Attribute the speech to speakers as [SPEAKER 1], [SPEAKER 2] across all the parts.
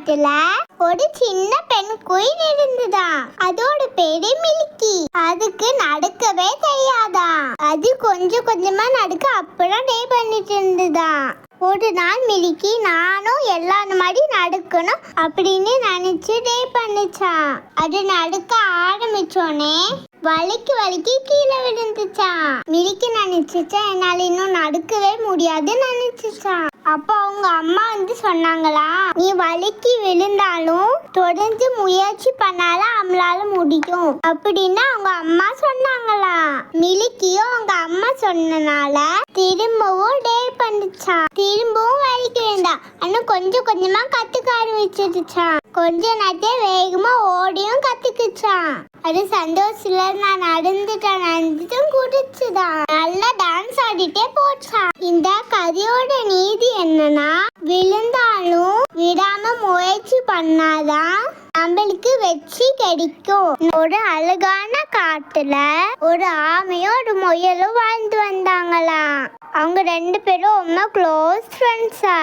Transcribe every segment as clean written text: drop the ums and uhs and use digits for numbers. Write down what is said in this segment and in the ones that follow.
[SPEAKER 1] காட்டுல ஒரு சின்ன பெண் குயில் இருந்துதான். அதோட பேரு மில்கி. அதுக்கு நடக்கவே தெரியாதான். அது கொஞ்சம் கொஞ்சமா நடக்க அப்பதான் டே பண்ணிட்டு இருந்துதான். ஒரு நாள் மில்கி நானும் எல்லாரும் மாதிரி நடக்கணும் அப்படின்னு நினைச்சு டே பண்ணிச்சான். அது நடக்க ஆரம்பிச்சோனே வலிக்கு கீழே விழுந்துச்சான். மில்கி நினைச்சுச்சா என்னால இன்னும் நடக்கவே முடியாதுன்னு நினைச்சுச்சான். அப்போ அவங்க அம்மா சொன்னாங்களா, நீ வலிக்கு விழுந்தாலும் தொடர்ந்து முயற்சி பண்ணாலும் நம்மளால முடியும் அப்படின்னு அவங்க அம்மா சொன்னாங்களா. மில்கியும் அவங்க அம்மா சொன்னனால திரும்பவும் டே பண்ணிச்சான். திரும்பவும் வலிக்கு விழுந்தா. ஆனா கொஞ்சம் கொஞ்சமா கத்துக்க ஆரம்பிச்சிருச்சான். கொஞ்ச நேரத்தையே வேகமா ஓடியும் கத்துக்குச்சான். அது சந்தோஷத்துல நான் நடந்துட்டும் குடிச்சுதான் நல்லா டான்ஸ் ஆடிட்டே போச்சான். இந்த கதையோட நீதி என்னன்னா, விழுந்தாலும் விடாம முயற்சி பண்ணாதான் நம்மளுக்கு வெற்றி கிடைக்கும். ஒரு அழகான காட்டுல ஒரு ஆமையும் ஒரு முயலும் வாழ்ந்து வந்தாங்களா. அவங்க 2 பேரும் ரொம்ப க்ளோஸ் ஃப்ரெண்ட்ஸா.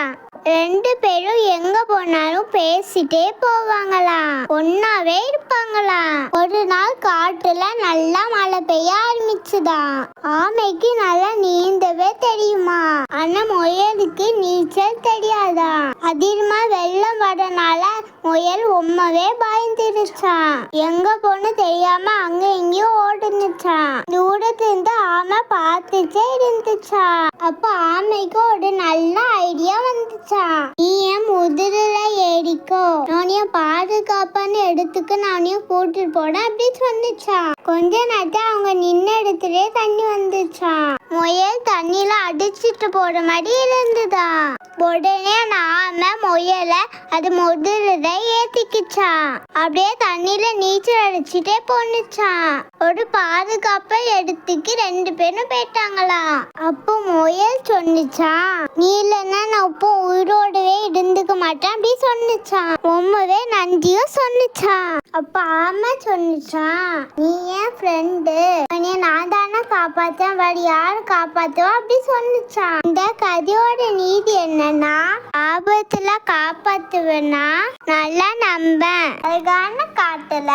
[SPEAKER 1] 2 பேரும் எங்க போனாலும் பேசிட்டே போவாங்களா, ஒன்னாவே இருப்பாங்களா. ஒரு நாள் காட்டுல நல்லா மழை பெய்ய ஆரம்பிச்சுதா. ஆமைக்கு நல்லா நீந்தவே தெரியுமா, ஆனா முயலுக்கு நீச்சல் தெரியாதா. அதிகமா வெள்ளம் வரனால முயல் ரொம்பவே பயந்துருச்சான். எங்க போன்னு தெரியாம அங்க இங்கேயும் ஓடுனுச்சான். தூரத்துல இருந்து ஆமை பார்த்துட்டே இருந்துச்சான். அப்ப ஆமைக்கு ஒரு நல்ல ஐடியா வந்துச்சான். நீ ஏன் முதிரில ஏறிக்கோ, நானையும் பாதுகாப்பான இடத்துக்கு நானையும் கூட்டிட்டு போன அப்படின்னு சொன்னிச்சான். கொஞ்ச நேரத்தை அவங்க நின்ன இடத்துலயே தண்ணி வந்துச்சான். முயல் தண்ணியில அடிச்சிட்டு போற மாதிரி இருந்துதா. உடனே ஆமை முயல அது முதிரில ஏத்திக்கிச்சான். அப்படியே தண்ணியில நீச்சல் அடிச்சுட்டே போனுச்சான். ஒரு பாதுகாப்ப இடத்துக்கு 2 பேரும் போயிட்டாங்களா. அப்போ முயல் சொன்னிச்சான், நீ இல்லைன்னா நான் இப்போ உயிரோடவே இருந்துக்க மாட்டேன் அப்படி சொன்னிச்சான். ரொம்பவே நன்றியும் சொன்னிச்சான். அப்ப ஆமை சொன்னிச்சான், நீ ஏன் ஃப்ரெண்டு, நான் தானே காப்பாத்தேன், வேற யாரு காப்பாத்துவா அப்படி சொன்னிச்சான். இந்த கதையோட நீதி என்னன்னா, ஆபத்துல காப்பாத்துவேன்னா நல்லா நம்ப. அழகான காட்டுல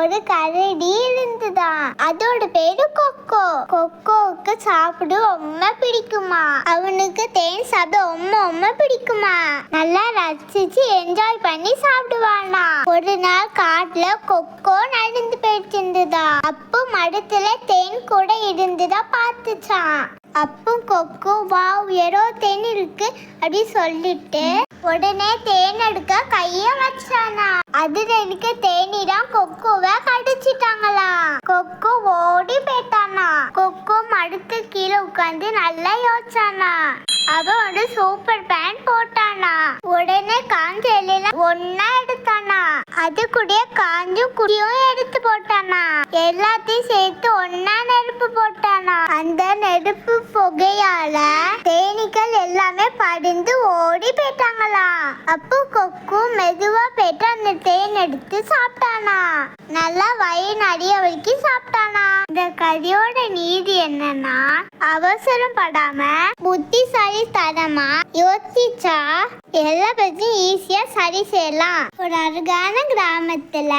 [SPEAKER 1] ஒரு கரடி இருந்துதான். அதோட பேரு கொக்கோ. கொக்கோவுக்கு சாப்பிட ரொம்ப பிடிக்குமா. அவனுக்கு தேன் சாப்பிட ரொம்ப பிடிக்குமா. நல்லா ரசிச்சு என்ஜாய் பண்ணி சாப்பிடுவானா. ஒரு நாள் காட்டுல கொக்கோ நடந்து போயிட்டு இருந்ததா. அப்போ மரத்துல தேன் கூட இருந்ததா பார்த்துச்சான். அப்போ கொக்கோ வாவ் ஏதோ தேன் இருக்கு அப்படி சொல்லிட்டு உடனே தேன் எடுக்க கைய வச்சானா. அதுல இருக்க தேனீதான் கொக்கோவை கடிச்சிட்டாங்களா. கொக்கோ ஓடி போயிட்டானா. கொக்கோ மரத்து கீழே உட்காந்து நல்லா யோசிச்சானா. அவன் ஒரு சூப்பர் பேண்ட் போட்டானா. உடனே காஞ்ச இலையில ஒன்னா எடுத்தானா. அது கூட காஞ்ச குடியும் எடுத்து போட்டானா. எல்லாத்தையும் சேர்த்து ஒன்னா நெருப்பு போட்டானா. அந்த நெருப்பு புகையால தேனீக்கள் எல்லாமே படிந்து ஓடி போயிட்டாங்களா. அப்போ கொக்கு மெதுவா போயிட்டு அந்த தேன் எடுத்து சாப்பிட்டானா. நல்லா வயிறு நிறைய வரைக்கும் சாப்பிட்டானா. இந்த கதையோட நீதி என்னன்னா, அவசரம் படாம புத்திசாலித்தனமா யோசிச்சா எல்லா பத்தியும் ஈஸியா சரி செய்யலாம். ஒரு அழகான கிராமத்துல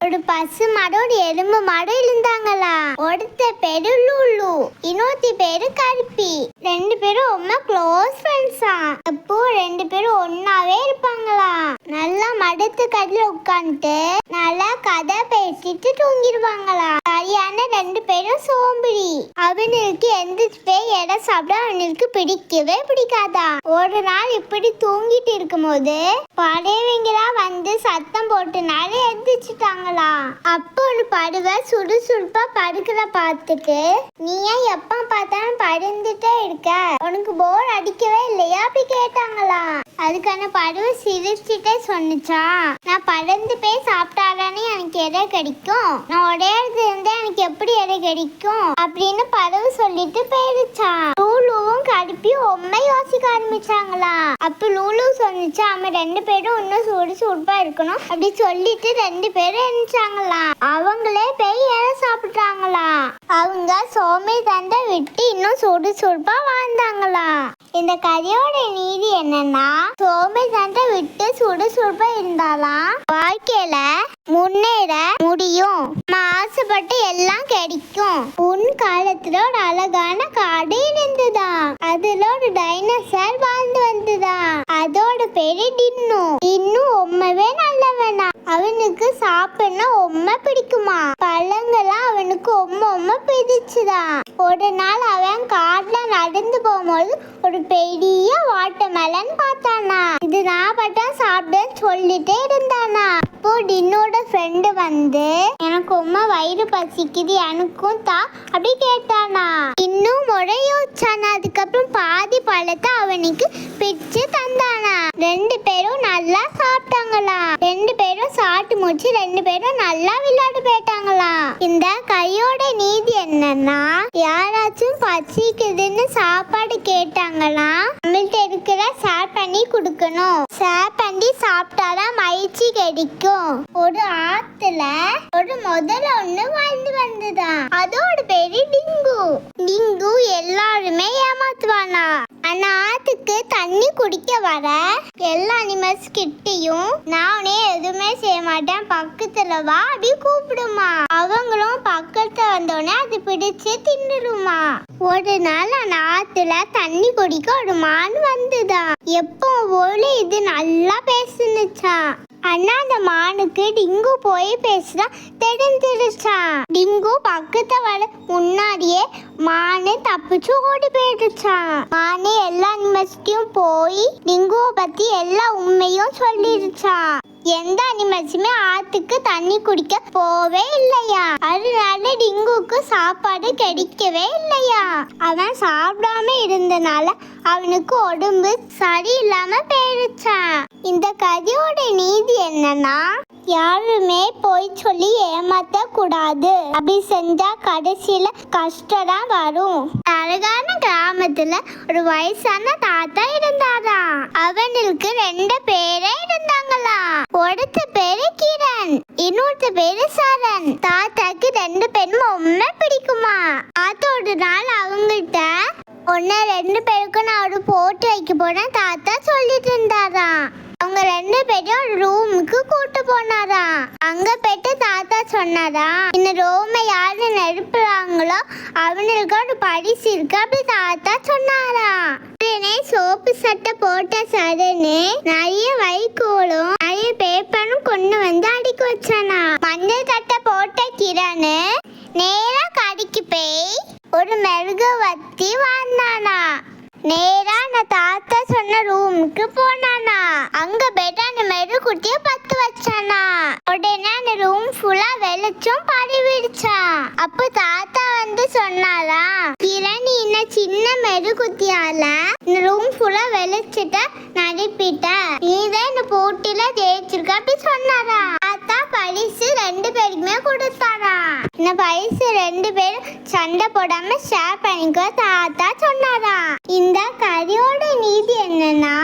[SPEAKER 1] ஒரு பசு மாடும் ஒரு எறும்பு மாடும் இருந்தாங்களா. ஒருத்த பேரு லூலு, இன்னொருத்தி பேரு கருப்பி. 2 பேரும் ரொம்ப க்ளோஸ் ஃப்ரெண்ட்ஸா. அப்போ 2 பேரும் ஒன்னாவே இருப்பாங்களா. நல்லா மடத்து கடையில உட்காந்துட்டு நல்லா கதை பேசிட்டு தூங்கிடுவாங்களா. சரியான 2 பேரும் சோம்பேறி. அவனுக்கு எந்திரிச்சு போய் இடம் சாப்பிட அவனுக்கு பிடிக்கவே பிடிக்காதா. ஒரு நாள் இப்படி தூங்கிட்டு இருக்கும் போது பறவைங்களா வந்து சத்தம் போட்டுனால எந்திரிச்சிட்டாங்களா. அப்போ ஒரு பறவை சுறுசுறுப்பா படுக்கிற பார்த்துட்டு, நீ ஏன் எப்ப பார்த்தாலும் படுந்துட்டே இருக்க, உனக்கு போர் அடிக்கவே இல்லையா அப்படி கேட்டாங்களா. அதுக்கான பறவை சிரிச்சுட்டே சொன்னிச்சா, நான் பறந்து போய் சாப்பிட்டாதானே எனக்கு எடை கிடைக்கும், நான் உடையறது இருந்தா எனக்கு எப்படி எடை கிடைக்கும் அப்படின்னு பறவை சொல்லிட்டு போயிருச்சான். லூலுவும் கருப்பியும் ரொம்ப யோசிக்க ஆரம்பிச்சாங்களா. அப்ப லூலு சொன்னிச்சா, அவன் 2 பேரும் இன்னும் சுறுசுறுப்பா இருக்கணும் அப்படி சொல்லிட்டு 2 பேரும் நினைச்சாங்களா. அவங்களே போய் இலை சாப்பிட்டாங்களா. அவங்க சோம்பேறித்தனத்தை விட்டு இன்னும் சுறுசுறுப்பா வாழ்ந்தாங்களா. இந்த கதையோட நீதி என்னன்னா, சோம்பேறித்தனத்தை விட்டு சாப்பிட்டு சுறுசுறுப்பா இருந்தாலாம் வாழ்க்கையில முன்னேற முடியும். நம்ம ஆசைப்பட்டு எல்லாம் கிடைக்கும். உன் காலத்துல ஒரு அழகான காடு இருந்ததா. அதுல ஒரு டைனோசர் வாழ்ந்து வந்ததா. அதோட பேரு டின்னு. டின்னு ரொம்பவே நல்லவனா. அவனுக்கு சாப்பிடணும் ரொம்ப பிடிக்குமா. பழங்கள்லாம் அவனுக்கு ரொம்ப பிடிச்சுதா. ஒரு நாள் அவன் காட்டுல நடந்து போகும்போது ஒரு பெரிய வாட்டர்மெலன் பார்த்தானா. இது நான் பட்டா சாப்பிட்டேன்னு சொல்லிட்டே இருந்தானா. அப்போ டின்னோட ஃப்ரெண்டு வந்து எனக்கு ரொம்ப வயிறு பசிக்குது எனக்கும் தா அப்படி கேட்டானா. இன்னும் முறை யோசிச்சானா. அதுக்கப்புறம் பாதி பழத்தை அவனுக்கு பிச்சு தந்தானா. 2 பேரும் நல்லா சாப்பிட்டாங்களா. 2 பேரும் சாப்பிட்டு முடிச்சு 2 பேரும் நல்லா விளையாட போயிட்டாங்களா. இந்த கையோட நீதி என்னன்னா, யாராச்சும் பசிக்குதுன்னு சாப்பாடு கேட்டாங்களா நம்மள்ட்ட இருக்கிற ஷேர் பண்ணி கொடுக்கணும். ஷேர் பண்ணி சாப்பிட்டாதான் மகிழ்ச்சி கிடைக்கும். ஒரு ஆத்துல ஒரு முதல்ல ஒண்ணு வாழ்ந்து வந்ததா. அதோட பேரு டிங்கு. டிங்கு எல்லாருமே ஏமாத்துவானா. ஆனா ஆத்துக்கு தண்ணி குடிக்க வர எல்லா அனிமல்ஸ் கிட்டையும் நானே எதுவுமே செய்ய மாட்டேன் பக்கத்துல வா அப்படி கூப்பிடுமா. அவங்களும் பக்கத்துல வந்தோடனே அது பிடிச்சு தின்னுருமா. ஒரு நாள் அந்த ஆத்துல தண்ணி குடிக்க ஒரு மான் வந்துதா. எப்போ போல இது நல்லா பேசுனுச்சா. ஆனா அந்த மானுக்கு டிங்கு போய் பேசுறா தெரிஞ்சிருச்சான். டிங்கு பக்கத்துல வர முன்னாடியே மானு தப்பிச்சு ஓடி போயிடுச்சான். மானு எல்லா அனிமல்ஸ்க்கும் போய் டிங்குவை பத்தி எல்லா உண்மையும் சொல்லிடுச்சான். எந்த அனிமல்ஸுமே ஆத்துக்கு தண்ணி குடிக்க போவே இல்லையா. அதனால டிங்குக்கு சாப்பாடு கிடைக்கவே இல்லையா. அவன் சாப்பிடாம இருந்தனால அவனுக்கு உடம்பு சரியில்லாம போயிடுச்சான். இந்த கதையோட நீதி என்னன்னா, யாருமே போய் சொல்லி ஏமாத்த கூடாது. அப்படி செஞ்சா கடைசியில கஷ்டம் தான் வரும். அழகான கிராமத்துல ஒரு வயசான தாத்தா இருந்தாரா. அவனுக்கு 2 பேரே இருந்தாங்களா. ஒருத்த பேரு கிரண், இன்னொருத்த பேரு சரண். தாத்தாக்கு 2 பேரும் ரொம்ப பிடிக்குமா. தாத்தோட நாள் அவங்கள்ட்ட ஒன்னு 2 பேருக்கும் நான் ஒரு போட்டு வைக்க போனேன் தாத்தா சொல்லிட்டு இருந்தாரா. அவங்க 2 பேரும் ஒரு ரூமுக்கு கூட்டு போனாரா. அங்க போயிட்டு தாத்தா சொன்னாரா, இந்த ரூமை யாரு நெருப்புறாங்களோ அவனுக்கு ஒரு பரிசு இருக்கு அப்படி தாத்தா சொன்னாரா. உடனே சோப்பு சட்டை போட்ட சரணு நிறைய வைக்கோலும் நிறைய பேப்பரும் கொண்டு வந்து அடுக்கி வச்சானா. மஞ்சள் சட்டை போட்ட கிரணு நேரா கடைக்கு போய் ஒரு மெழுகுவர்த்தி வாங்கினானா. நேரா நான் தாத்தா சொன்ன ரூமுக்கு போனானா. அங்க போயிட்டு அந்த மெழுகுவர்த்திய பத்து வச்சானா. உடனே அந்த ரூம் ஃபுல்லா வெளிச்சம் பரவிடுச்சா. அப்ப தாத்தா வந்து சொன்னாரா, கிரண் இன்ன சின்ன மெழுகுவர்த்தியால இந்த ரூம் ஃபுல்லா வெளிச்சிட்ட நடிப்பிட்ட நீதான் இந்த போட்டியில ஜெயிச்சிருக்க அப்படி சொன்னாரா. தாத்தா பரிசு 2 பேருக்குமே கொடுத்தாரா. இந்த பரிசு 2 பேரும் சண்டை போடாம ஷேர் பண்ணிக்க தாத்தா சொன்னாரா. இந்த கதையோட நீதி என்னன்னா,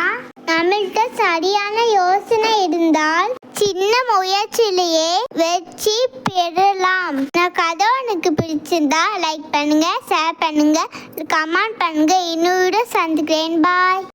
[SPEAKER 1] நம்மள்கிட்ட சரியான யோசனை இருந்தால் சின்ன முயற்சியிலேயே வெற்றி பெறலாம். இந்த கதை உனக்கு பிடிச்சிருந்தா லைக் பண்ணுங்க, ஷேர் பண்ணுங்க, கமெண்ட் பண்ணுங்க. இன்னொரு சந்திக்கிறேன். பாய்.